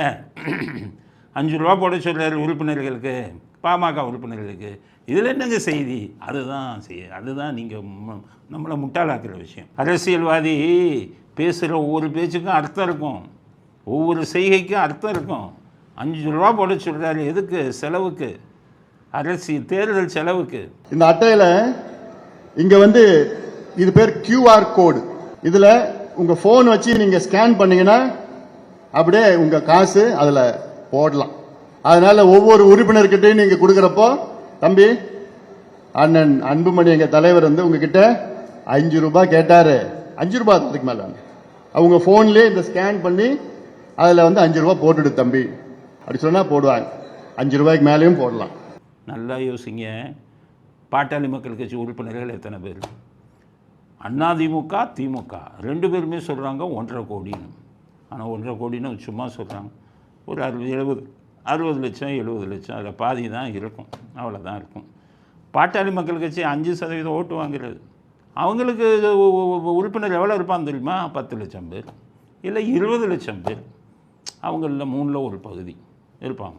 5 ரூபா போட சொல்கிறார் உறுப்பினர்களுக்கு, பாமக உறுப்பினர்களுக்கு, இதில் என்னங்க செய்தி? அதுதான் நீங்கள் நம்மளை முட்டாளாக்குற விஷயம். அரசியல்வாதி பேசுகிற ஒவ்வொரு பேச்சுக்கும் அர்த்தம் இருக்கும், ஒவ்வொரு செய்கைக்கும் அர்த்தம் இருக்கும். 5 ரூபா போட சொல்கிறாரு எதுக்கு? செலவுக்கு, தேர்தல் செலவுக்கு. இந்த அட்டையில் இங்கே இது பேர் QR கோடு. இதில் உங்கள் ஃபோன் வச்சு நீங்கள் ஸ்கேன் பண்ணீங்கன்னா அப்படியே உங்கள் காசு அதில் போடலாம். அதனால ஒவ்வொரு உறுப்பினர்கிட்டையும் நீங்கள் கொடுக்குறப்போ, தம்பி அண்ணன் அன்புமணி எங்கள் தலைவர் உங்ககிட்ட 5 ரூபாய் கேட்டாரு, 5 ரூபாய் அதுக்கு மேலே அவங்க ஃபோன்லேயே இந்த ஸ்கேன் பண்ணி அதில் 5 ரூபாய் போட்டுடு தம்பி அப்படி சொன்னால் போடுவாங்க. 5 ரூபாய்க்கு மேலேயும் போடலாம். நல்லா யோசிங்க. பாட்டாளி மக்கள் கட்சி உறுப்பினர்கள் எத்தனை பேர்? அதிமுக திமுக 2 பேருமே சொல்கிறாங்க 1.5 கோடின்னு. ஆனால் 1.5 கோடின்னு சும்மா சொல்கிறாங்க. ஒரு 60 லட்சம் 70 லட்சம், அதில் பாதி தான் இருக்கும், அவ்வளோதான் இருக்கும். பாட்டாளி மக்கள் கட்சி 5% ஓட்டு வாங்குறது. அவங்களுக்கு உறுப்பினர் எவ்வளோ இருப்பான்னு தெரியுமா? 10 லட்சம் பேர், இல்லை 20 லட்சம் பேர். அவங்களில் 3ல் ஒரு பகுதி இருப்பாங்க.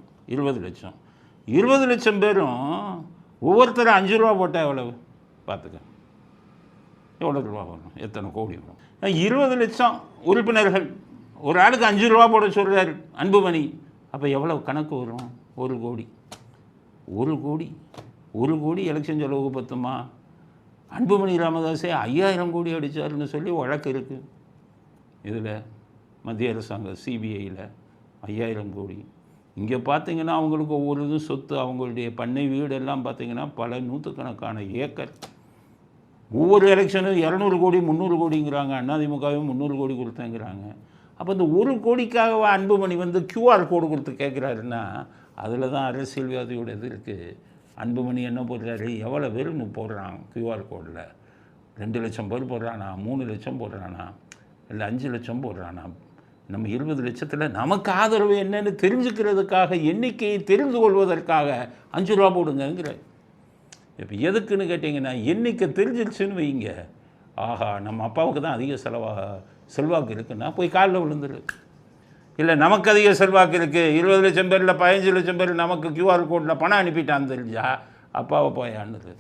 20 லட்சம் பேரும் ஒவ்வொருத்தரும் 5 ரூபா போட்டால் எவ்வளவு பார்த்துக்க, எவ்வளோ ரூபா வரும், எத்தனை கோடி வரும்? 20 லட்சம் உறுப்பினர்கள், ஒரு ஆளுக்கு 5 ரூபா போட சொல்கிறார் அன்புமணி. அப்போ எவ்வளோ கணக்கு வரும்? 1 கோடி. 1 கோடி எலெக்ஷன் செலவுக்கு பத்துமா? அன்புமணி ராமதாஸே 5000 கோடி அடித்தாருன்னு சொல்லி வழக்கு இருக்குது. இதில் மத்திய அரசாங்கம் சிபிஐயில் 5000 கோடி. இங்கே பார்த்தீங்கன்னா அவங்களுக்கு ஒவ்வொரு இதுவும் சொத்து, அவங்களுடைய பண்ணை வீடெல்லாம் பார்த்தீங்கன்னா பல நூற்றுக்கணக்கான ஏக்கர். ஒவ்வொரு எலெக்ஷனும் 200 கோடி 300 கோடிங்கிறாங்க. அதிமுகவும் 300 கோடி கொடுத்தேங்கிறாங்க. அப்போ இந்த 1 கோடிக்காக அன்புமணி QR கோடு கொடுத்து கேட்குறாருன்னா அதில் தான் அரசியல்வாதியோட இது இருக்குது. அன்புமணி என்ன போடுறாரு, எவ்வளோ பேருன்னு போடுறான் QR கோடில்? 2 லட்சம் பேர் போடுறானா, 3 லட்சம் போடுறானா, இல்லை 5 லட்சம் போடுறானா? நம்ம 20 லட்சத்தில் நமக்கு ஆதரவு என்னன்னு தெரிஞ்சுக்கிறதுக்காக, எண்ணிக்கையை தெரிந்து கொள்வதற்காக 5 ரூபா போடுங்கிற. இப்போ எதுக்குன்னு கேட்டிங்கன்னா, எண்ணிக்கை தெரிஞ்சிருச்சுன்னு வைங்க, ஆஹா நம்ம அப்பாவுக்கு தான் அதிக செல்வாக்கு இருக்குன்னா போய் காலில் விழுந்துரு. இல்லை நமக்கு அதிக செல்வாக்கு இருக்குது, 20 லட்சம் பேரில் 15 லட்சம் பேர் நமக்கு QR கோடில் பணம் அனுப்பிட்டான்னு தெரிஞ்சா அப்பாவை போய் அண்ணுது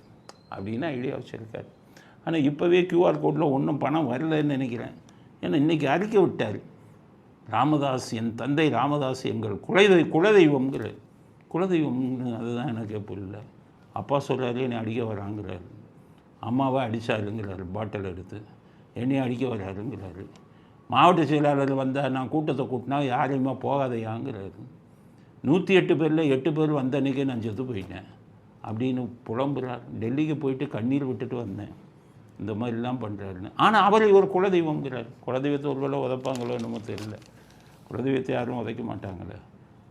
அப்படின்னு ஐடியா வச்சுருக்காரு. ஆனால் இப்போவே QR கோடில் ஒன்றும் பணம் வரலன்னு நினைக்கிறேன். ஏன்னா இன்றைக்கி அறிக்கை விட்டார் ராமதாஸ், என் தந்தை ராமதாஸ் எங்கள் குலதெய்வம்ங்கிற. குலதெய்வம்னு அதுதான் எனக்கு புரியல. அப்பா சொல்கிறாரு என்னை அடிக்க வராங்கிறாரு, அம்மாவை அடித்தாருங்கிறாரு, பாட்டில் எடுத்து என்னையும் அடிக்க வராருங்கிறாரு. மாவட்ட செயலாளர் வந்தால் நான் கூட்டத்தை கூட்டினா யாரையுமே போகாதையாங்கிறாரு. 108 பேரில் 8 பேர் வந்த அன்றைக்கே நான் செத்து போயிட்டேன் அப்படின்னு புலம்புறார். டெல்லிக்கு போயிட்டு கண்ணீர் விட்டுட்டு வந்தேன், இந்த மாதிரிலாம் பண்ணுறாருன்னு. ஆனால் அவர் ஒரு குலதெய்வங்கிறார். குலதெய்வத்தை ஒரு வேளை உதைப்பாங்களோ என்னமோ தெரியல. குலதெய்வத்தை யாரும் உதைக்க மாட்டாங்களே.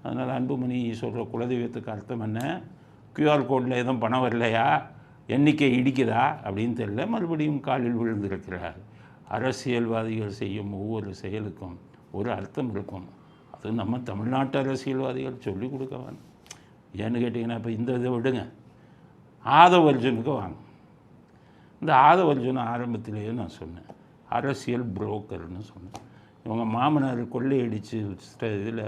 அதனால் அன்புமணி சொல்கிற குலதெய்வத்துக்கு அர்த்தம் என்ன? QR கோடில் எதுவும் பணம் வரலையா, எண்ணிக்கை இடிக்குதா அப்படின்னு தெரியல. மறுபடியும் காலில் விழுந்திருக்கிறார். அரசியல்வாதிகள் செய்யும் ஒவ்வொரு செயலுக்கும் ஒரு அர்த்தம் இருக்கும். அது நம்ம தமிழ்நாட்டு அரசியல்வாதிகள் சொல்லிக் கொடுக்க வேணும். ஏன்னு கேட்டிங்கன்னா, இப்போ இந்த இதை விடுங்க, ஆதவ அர்ஜுனுக்கு வாங்க. இந்த ஆதவ அர்ஜுன் ஆரம்பத்திலேயே நான் சொன்னேன், அரசியல் புரோக்கர்னு சொன்னேன். இவங்க மாமனார் கொள்ளையடித்து இதில்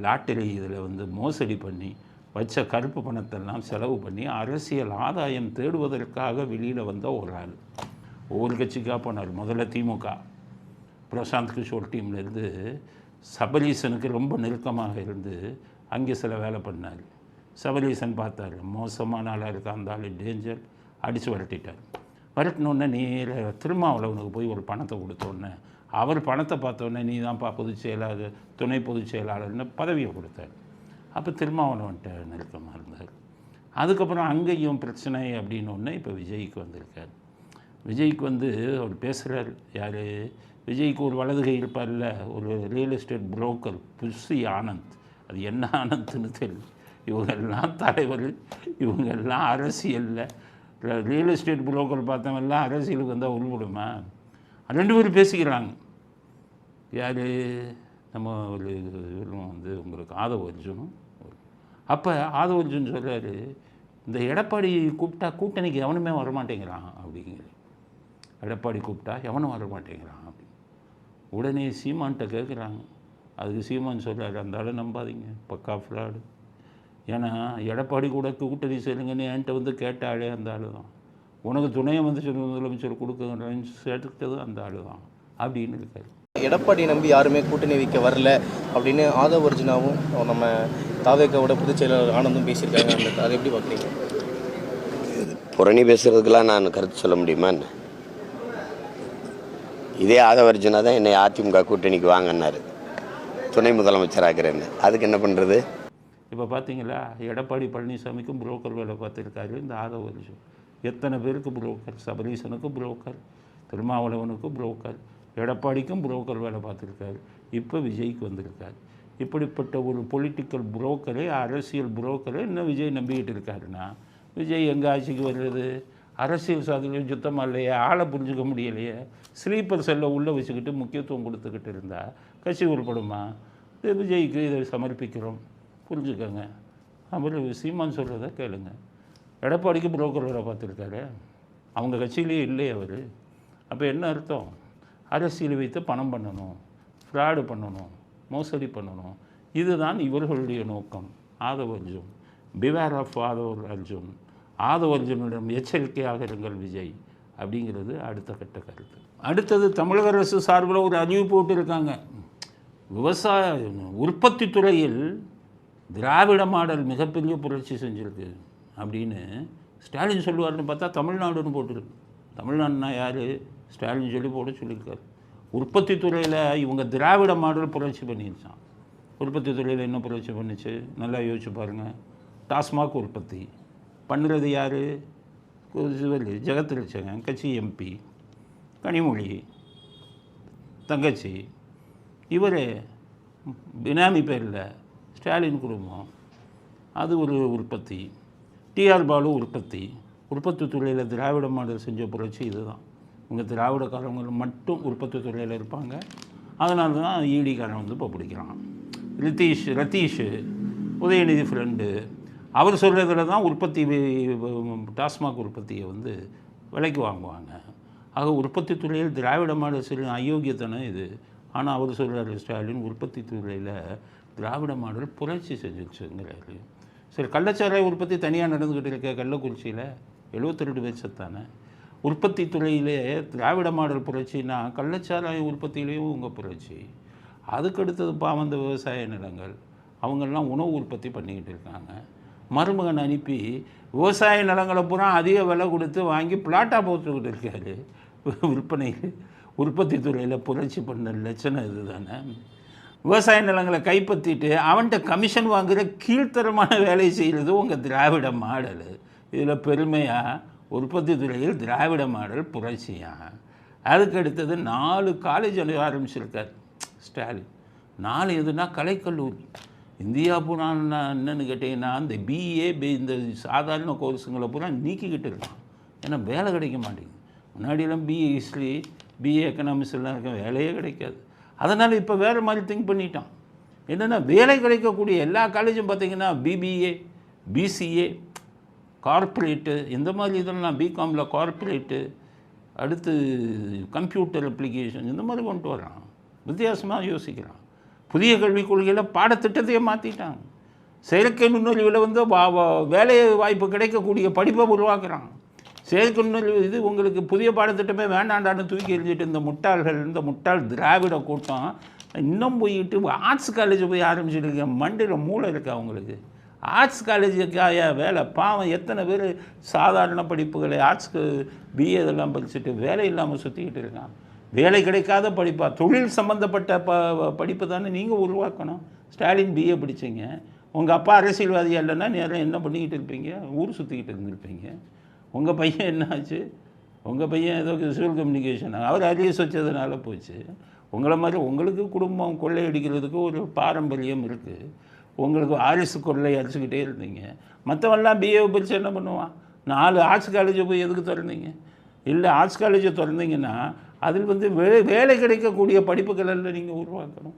லாட்டரி இதில் மோசடி பண்ணி வச்ச கருப்பு பணத்தெல்லாம் செலவு பண்ணி அரசியல் ஆதாயம் தேடுவதற்காக வெளியில் வந்த ஒரு ஆள். ஒவ்வொரு கட்சிக்காக போனார். முதல்ல திமுக பிரசாந்த் கிஷோர் டீம்லேருந்து சபரீசனுக்கு ரொம்ப நெருக்கமாக இருந்து அங்கே சில வேலை பண்ணார். சபரீசன் பார்த்தார், மோசமான ஆளாக இருக்க அந்த ஆள், டேஞ்சர், அடித்து விரட்டிட்டார். விரட்டினோடனே நேராக திருமாவளவனுக்கு போய் ஒரு பணத்தை கொடுத்தோடனே அவர் பணத்தை பார்த்தோன்னே நீ தான்ப்பா பொதுச் செயலாளர், துணை பொதுச் செயலாளர்னு பதவியை கொடுத்தார். அப்போ திருமாவளவன்ட்ட நெருக்கமாக இருந்தார். அதுக்கப்புறம் அங்கேயும் பிரச்சனை அப்படின்னு ஒன்று இப்போ விஜய்க்கு வந்திருக்கார். விஜய்க்கு அவர் பேசுகிறார், யார் விஜய்க்கு ஒரு வலதுகை இருப்பார்ல, ஒரு real estate broker Bussy Anand. அது என்ன ஆனந்த்னு தெரியல. இவங்கெல்லாம் தலைவர், இவங்கெல்லாம் அரசியலில் ரியல் எஸ்டேட் புரோக்கர் பார்த்தவங்கெல்லாம் அரசியலுக்கு வந்தால் உருவிடுமா? 2 பேரும் பேசிக்கிறாங்க. யார்? நம்ம ஒரு வந்து உங்களுக்கு ஆதவ அர்ஜுனும். அப்போ ஆதவ அர்ஜுன் சொல்கிறாரு, இந்த எடப்பாடி கூப்பிட்டா கூட்டணிக்கு எவனுமே வரமாட்டேங்கிறான் அப்படிங்கிற. எடப்பாடி கூப்பிட்டா எவனும் வரமாட்டேங்கிறான் அப்படி. உடனே சீமான்கிட்ட கேட்குறாங்க. அதுக்கு சீமான் சொல்கிறாரு, அந்த ஆளை நம்பாதீங்க, பக்கா ஃப்ராடு. ஏன்னா எடப்பாடி கூட கூட்டணி செய்யுங்கன்னு என்கிட்ட வந்து கேட்டாலே அந்த ஆள் தான். உனக்கு துணையை முதலமைச்சர் கொடுக்குறேன்னு சேர்த்துக்கிட்டது அந்த ஆள் தான் அப்படின்னு இருக்காரு. எடப்பாடி நம்பி யாருமே கூட்டணி வைக்க வரல அப்படின்னு ஆதவ அர்ஜுனாவும் நம்ம தாவேக்காவோட பொதுச் செயலாளர் ஆனந்தும் பேசியிருக்காங்க. அதை எப்படி பார்க்குறீங்க? புரணி பேசுறதுக்கெல்லாம் நான் கருத்து சொல்ல முடியுமா? இதே ஆதவ அர்ஜுனா தான் என்னை அதிமுக கூட்டணிக்கு வாங்கினார், துணை முதலமைச்சராகிறேன்னு. அதுக்கு என்ன பண்ணுறது? இப்போ பார்த்தீங்களா, எடப்பாடி பழனிசாமிக்கும் புரோக்கர் வேலை பார்த்துருக்காரு இந்த ஆதவ அர்ஜுன். எத்தனை பேருக்கு புரோக்கர்? சபரீசனுக்கும் புரோக்கர், திருமாவளவனுக்கும் புரோக்கர், எடப்பாடிக்கும் புரோக்கர் வேலை பார்த்துருக்காரு. இப்போ விஜய்க்கு வந்திருக்காரு. இப்படிப்பட்ட ஒரு பொலிட்டிக்கல் புரோக்கரே, அரசியல் புரோக்கரே இன்னும் விஜய் நம்பிக்கிட்டு இருக்காருன்னா விஜய் எங்கே ஆட்சிக்கு வர்றது? அரசியல் சாதனையும் சுத்தமாக இல்லையே, ஆளை புரிஞ்சுக்க முடியலையே. ஸ்லீப்பர் செல்லை உள்ளே வச்சுக்கிட்டு முக்கியத்துவம் கொடுத்துக்கிட்டு இருந்தால் கட்சி உருப்படுமா? விஜய்க்கு இதை சமர்ப்பிக்கிறோம், புரிஞ்சுக்கோங்க. அவர் சீமான் சொல்கிறத கேளுங்க. எடப்பாடிக்கு புரோக்கர் வேலை பார்த்துருக்காரு, அவங்க கட்சியிலேயே இல்லையே அவர். அப்போ என்ன அர்த்தம்? அரசியல் வைத்து பணம் பண்ணணும், ஃப்ராடு பண்ணணும், மோசடி பண்ணணும். இதுதான் இவர்களுடைய நோக்கம். Aadhav Arjun, beware of Aadhav Arjun. ஆதவ அர்ஜுனிடம் எச்சரிக்கையாக இருங்கள் விஜய் அப்படிங்கிறது அடுத்த கட்ட கருத்து. அடுத்தது தமிழக அரசு சார்பில் ஒரு அறிவிப்பு போட்டிருக்காங்க. விவசாய உற்பத்தி துறையில் திராவிட மாடல் மிகப்பெரிய புரட்சி செஞ்சுருக்கு அப்படின்னு ஸ்டாலின் சொல்லுவார்னு பார்த்தா தமிழ்நாடுன்னு போட்டிருக்கு. தமிழ்நாடுனா யார்? ஸ்டாலின் சொல்லி போட சொல்லியிருக்காரு. உற்பத்தி துறையில் இவங்க திராவிட மாடல் புரட்சி பண்ணிருச்சான். உற்பத்தி துறையில் என்ன புரட்சி பண்ணிச்சு நல்லா யோசிச்சு பாருங்கள். டாஸ்மாக் உற்பத்தி பண்ணுறது யார்? ஜெகத்ரட்சகன் கட்சி எம்பி, கனிமொழி தங்கச்சி, இவர் பினாமி பேரில் ஸ்டாலின் குடும்பம், அது ஒரு உற்பத்தி. டிஆர் பாலு உற்பத்தி. உற்பத்தி துறையில் திராவிட மாடல் செஞ்ச புரட்சி இதுதான். இவங்க திராவிடக்காரங்க மட்டும் உற்பத்தி துறையில் இருப்பாங்க. அதனால தான் ஈடிக்காரன் வந்து இப்போ பிடிக்கிறான். ரத்தீஷ் உதயநிதி ஃப்ரெண்டு, அவர் சொல்கிறதுல தான் உற்பத்தி டாஸ்மாக் உற்பத்தியை வந்து விலைக்கு வாங்குவாங்க. ஆக உற்பத்தி துறையில் திராவிட மாடல் சரி அயோக்கியத்தனம் இது. ஆனால் அவர் சொல்கிறாரு ஸ்டாலின் உற்பத்தி துறையில் திராவிட மாடல் புரட்சி செஞ்சிருச்சுங்கிறாரு. சரி, கள்ளச்சாராய உற்பத்தி தனியாக நடந்துக்கிட்டு இருக்க கள்ளக்குறிச்சியில் 72 பேர் செத்தானே. உற்பத்தி துறையிலே திராவிட மாடல் புரட்சின்னா கள்ளச்சாராய உற்பத்தியிலேயும் உங்கள் புரட்சி. அதுக்கடுத்தது பாவம் இந்த விவசாய நிலங்கள், அவங்கெல்லாம் உணவு உற்பத்தி பண்ணிக்கிட்டு இருக்காங்க. மருமகன் அனுப்பி விவசாய நிலங்களை பூரா அதிக விலை கொடுத்து வாங்கி பிளாட்டாக போட்டுக்கிட்டு இருக்காரு விற்பனைக்கு. உற்பத்தி துறையில் புரட்சி பண்ண லட்சணம் இது தானே. விவசாய நிலங்களை கைப்பற்றிட்டு அவன்கிட்ட கமிஷன் வாங்குகிற கீழ்த்தரமான வேலை செய்கிறது உங்கள் திராவிட மாடல். இதில் பெருமையாக உற்பத்தி துறையில் திராவிட மாடல் புரட்சியாக. அதுக்கு அடுத்தது 4 காலேஜ் ஆரம்பிச்சிருக்கார் ஸ்டாலின். 4 எதுனா கலைக்கல்லூரி. இந்தியா பூரா என்னென்னு கேட்டிங்கன்னா இந்த பிஏ இந்த சாதாரண கோர்ஸுங்களை பூரா நீக்கிக்கிட்டு இருக்கான். ஏன்னா வேலை கிடைக்க மாட்டேங்குது. முன்னாடியெல்லாம் பிஏ ஹிஸ்ட்ரி, பிஏ எக்கனாமிக்ஸ் எல்லாம் இருக்க வேலையே கிடைக்காது. அதனால் இப்போ வேறு மாதிரி திங்க் பண்ணிட்டான். என்னென்னா வேலை கிடைக்கக்கூடிய எல்லா காலேஜும் பார்த்திங்கன்னா பிபிஏ, பிசிஏ, கார்ப்பரேட்டு, இந்த மாதிரி இதெல்லாம் பிகாமில் கார்ப்பரேட்டு, அடுத்து கம்ப்யூட்டர் அப்ளிகேஷன், இந்த மாதிரி கொண்டு வரான். வித்தியாசமாக யோசிக்கிறான். புதிய கல்விக் கொள்கையில் பாடத்திட்டத்தையே மாற்றிட்டாங்க. செயற்கை நுண்ணறிவில் வந்து வேலை வாய்ப்பு கிடைக்கக்கூடிய படிப்பை உருவாக்குறான். செயற்கை நுண்ணறிவு இது உங்களுக்கு புதிய பாடத்திட்டமே வேண்டாண்டான்னு தூக்கி எறிஞ்சிட்டு இந்த முட்டாள்கள், இந்த முட்டாள் திராவிட கூட்டம் இன்னும் போயிட்டு ஆர்ட்ஸ் காலேஜ் போய் ஆரம்பிச்சுட்டு மண்டியில் மூளை இருக்கா அவங்களுக்கு? ஆர்ட்ஸ் காலேஜுக்காக வேலை பாவம். எத்தனை பேர் சாதாரண படிப்புகளை ஆர்ட்ஸ்க்கு பிஏ இதெல்லாம் படிச்சுட்டு வேலை இல்லாமல் சுற்றிக்கிட்டு இருக்கான். வேலை கிடைக்காத படிப்பா, தொழில் சம்மந்தப்பட்ட படிப்பு தானே நீங்கள் உருவாக்கணும். ஸ்டாலின் பிஏ படித்தீங்க, உங்கள் அப்பா அரசியல்வாதியாக இல்லைன்னா நேரம் என்ன பண்ணிக்கிட்டு இருப்பீங்க? ஊர் சுற்றிக்கிட்டு இருந்திருப்பீங்க. உங்கள் பையன் என்ன ஆச்சு? உங்கள் பையன் ஏதோ சிவில் கம்யூனிகேஷன் அவர் அரியஸ் வச்சதுனால போச்சு. உங்களை மாதிரி உங்களுக்கு குடும்பம் கொள்ளையடிக்கிறதுக்கு ஒரு பாரம்பரியம் இருக்குது. உங்களுக்கு ஆர்எஸ் கொள்ளை அடிச்சுக்கிட்டே இருந்தீங்க. மற்றவெல்லாம் பிஏ படித்து என்ன பண்ணுவான்? 4 ஆர்ட்ஸ் காலேஜை போய் எதுக்கு திறந்தீங்க? இல்லை, ஆர்ட்ஸ் காலேஜை திறந்தீங்கன்னா அதில் வந்து வேலை கிடைக்கக்கூடிய படிப்புகளெல்லாம் நீங்கள் உருவாக்கணும்.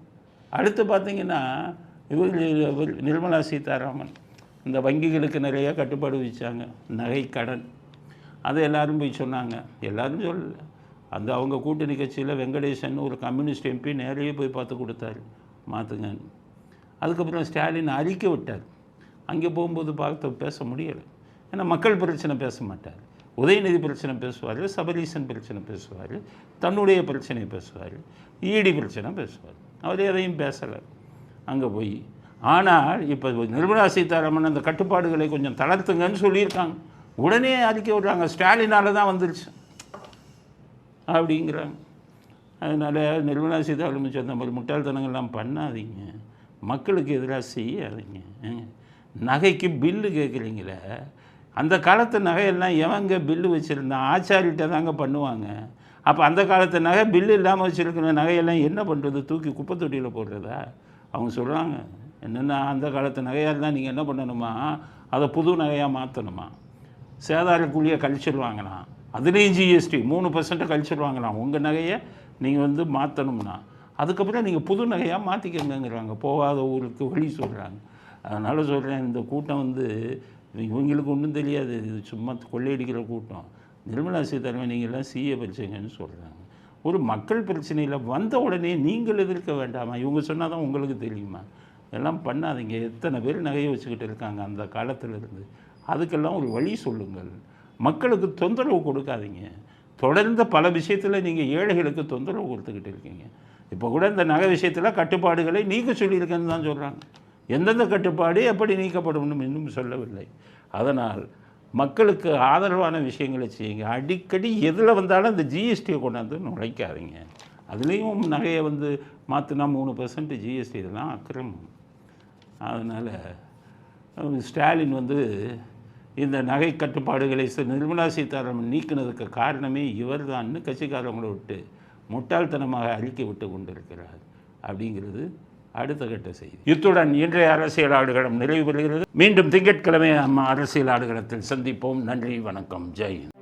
அடுத்து பார்த்தீங்கன்னா இவர் நிர்மலா சீதாராமன் இந்த வங்கிகளுக்கு நிறையா கட்டுப்பாடு வச்சாங்க, நகை கடன். அதை எல்லோரும் போய் சொன்னாங்க. எல்லோரும் சொல்லலை, அந்த அவங்க கூட்டணி கட்சியில் வெங்கடேசன் ஒரு கம்யூனிஸ்ட் எம்பி நேரையே போய் பார்த்து கொடுத்தாரு மாற்றுங்கன்னு. அதுக்கப்புறம் ஸ்டாலின் அறிக்கை விட்டார். அங்கே போகும்போது பேச முடியலை. ஏன்னா மக்கள் பிரச்சனை பேச மாட்டார். உதயநிதி பிரச்சனை பேசுவார், சபரீசன் பிரச்சனை பேசுவார், தன்னுடைய பிரச்சனையை பேசுவார், ஈடி பிரச்சனை பேசுவார். அவர் எதையும் பேசலை அங்கே போய். ஆனால் இப்போ நிர்மலா சீதாராமன் அந்த கட்டுப்பாடுகளை கொஞ்சம் தளர்த்துங்கன்னு சொல்லியிருக்காங்க. உடனே அறிக்கை விடுறாங்க, ஸ்டாலினால் தான் வந்துருச்சு அப்படிங்கிறாங்க. அதனால் நிர்மலா சீதாராமன் சொன்ன மாதிரி முட்டாள்தனங்கள்லாம் பண்ணாதீங்க, மக்களுக்கு எதிராக செய்யாதீங்க. நகைக்கு பில்லு கேட்குறீங்களே, அந்த காலத்து நகையெல்லாம் எவங்க பில்லு வச்சுருந்தான்? ஆச்சாரிகிட்ட தாங்க பண்ணுவாங்க. அப்போ அந்த காலத்து நகை பில்லு இல்லாமல் வச்சுருக்கிற நகையெல்லாம் என்ன பண்ணுறது? தூக்கி குப்பை தொட்டியில் போடுறதா? அவங்க சொல்கிறாங்க என்னென்னா, அந்த காலத்து நகையாக இருந்தால் நீங்கள் என்ன பண்ணணுமா, அதை புது நகையாக மாற்றணுமா, சேதார கூலியை கழிச்சிடுவாங்களாம், அதுலேயும் ஜிஎஸ்டி 3% கழிச்சிடுவாங்களாம். உங்கள் நகையை நீங்கள் வந்து மாற்றணும்னா அதுக்கப்புறம் நீங்கள் புது நகையாக மாற்றிக்கங்கிறாங்க. போகாத ஊருக்கு வழி சொல்கிறாங்க. அதனால் சொல்கிறேன், இந்த கூட்டம் வந்து இவங்களுக்கு ஒன்றும் தெரியாது, இது சும்மா கொள்ளையடிக்கிற கூட்டம். நிர்மலா சீதாராமன் நீங்கள்லாம் சிஏ படிச்சீங்கன்னு சொல்கிறாங்க. ஒரு மக்கள் பிரச்சனையில் வந்த உடனே நீங்கள் எதிர்க்க வேண்டாமா? இவங்க சொன்னால் தான் உங்களுக்கு தெரியுமா? எல்லாம் பண்ணாதீங்க. எத்தனை பேர் நகையை வச்சுக்கிட்டு இருக்காங்க அந்த காலத்திலேருந்து. அதுக்கெல்லாம் ஒரு வழி சொல்லுங்கள். மக்களுக்கு தொந்தரவு கொடுக்காதீங்க. தொடர்ந்து பல விஷயத்தில் நீங்கள் ஏழைகளுக்கு தொந்தரவு கொடுத்துக்கிட்டு இருக்கீங்க. இப்போ கூட இந்த நகை விஷயத்தில் கட்டுப்பாடுகளை நீக்க சொல்லியிருக்கேன்னு தான் சொல்கிறாங்க. எந்தெந்த கட்டுப்பாடு எப்படி நீக்கப்படும் இன்னும் சொல்லவில்லை. அதனால் மக்களுக்கு ஆதரவான விஷயங்களை செய்யுங்க. அடிக்கடி எதில் வந்தாலும் இந்த ஜிஎஸ்டியை கொண்டாந்து நுழைக்காதீங்க. அதுலேயும் நகையை வந்து மாற்றினா 3% ஜிஎஸ்டி, இதெல்லாம் அக்கிரமம். அதனால் ஸ்டாலின் வந்து இந்த நகை கட்டுப்பாடுகளை நிர்மலா சீதாராமன் நீக்கினதுக்கு காரணமே இவர் தான் கட்சிக்காரங்களை விட்டு முட்டாள்தனமாக அறிக்கை விட்டு கொண்டிருக்கிறார் அப்படிங்கிறது அடுத்த கட்ட செய்தி. இத்துடன் இன்றைய அரசியல் ஆடுகளம் நிறைவு பெறுகிறது. மீண்டும் திங்கட்கிழமை அரசியல் ஆடுகளத்தில் சந்திப்போம். நன்றி, வணக்கம், ஜெய் ஹிந்த்.